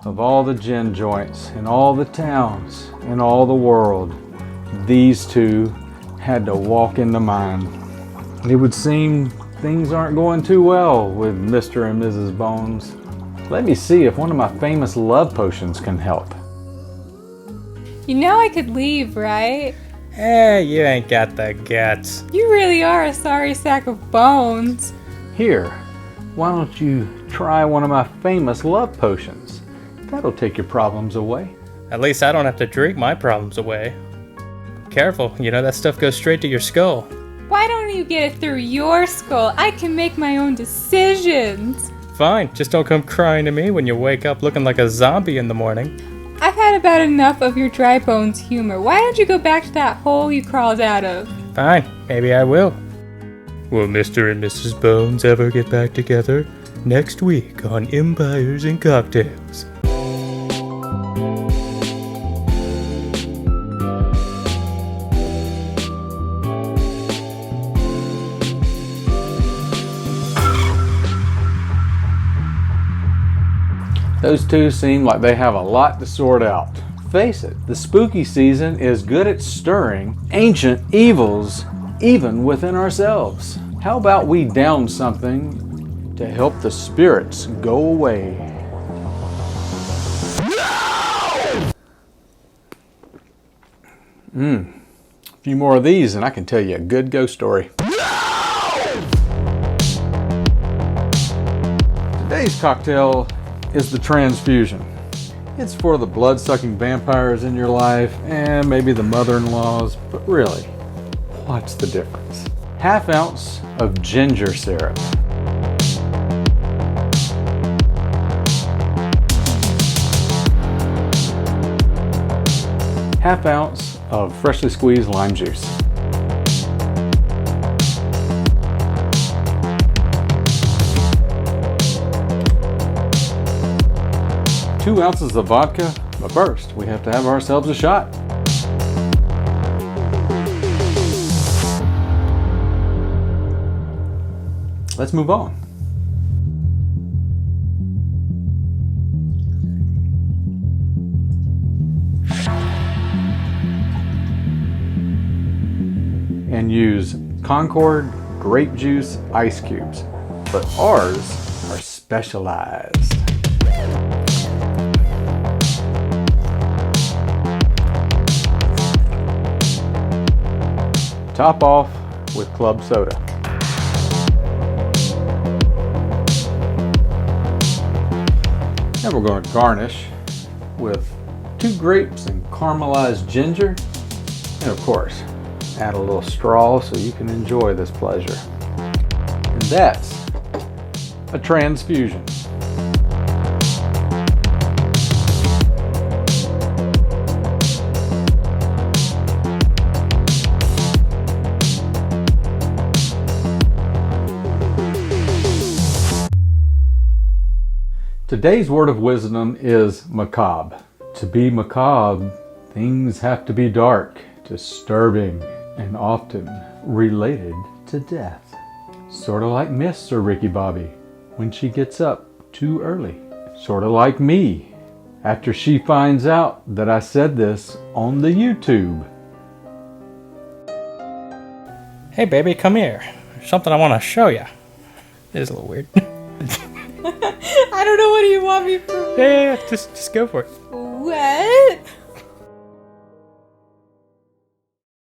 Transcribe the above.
Of all the gin joints in all the towns in all the world, these two had to walk into mine. It would seem things aren't going too well with Mr. and Mrs. Bones. Let me see if one of my famous love potions can help. You know I could leave, right? You ain't got the guts. You really are a sorry sack of bones. Here, why don't you try one of my famous love potions? That'll take your problems away. At least I don't have to drink my problems away. Careful, you know that stuff goes straight to your skull. Why don't you get it through your skull? I can make my own decisions. Fine, just don't come crying to me when you wake up looking like a zombie in the morning. I've had about enough of your dry bones humor. Why don't you go back to that hole you crawled out of? Fine, maybe I will. Will Mr. and Mrs. Bones ever get back together? Next week on Empires and Cocktails. Those two seem like they have a lot to sort out. Face it, the spooky season is good at stirring ancient evils even within ourselves. How about we down something to help the spirits go away? A few more of these and I can tell you a good ghost story. Today's cocktail is the Transfusion. It's for the blood-sucking vampires in your life and maybe the mother-in-laws, but really, what's the difference? Half ounce of ginger syrup. Half ounce of freshly squeezed lime juice. Two ounces of vodka, but first we have to have ourselves a shot. Let's move on. And use Concord grape juice ice cubes, but ours are specialized. Top off with club soda. Then we're going to garnish with 2 grapes and caramelized ginger. And of course, add a little straw so you can enjoy this pleasure. And that's a transfusion. Today's word of wisdom is macabre. To be macabre, things have to be dark, disturbing, and often related to death. Sort of like Miss or Ricky Bobby when she gets up too early. Sort of like me after she finds out that I said this on the YouTube. Hey baby, come here. There's something I want to show you. It is a little weird. I don't know what you want me for. Yeah, just go for it. What?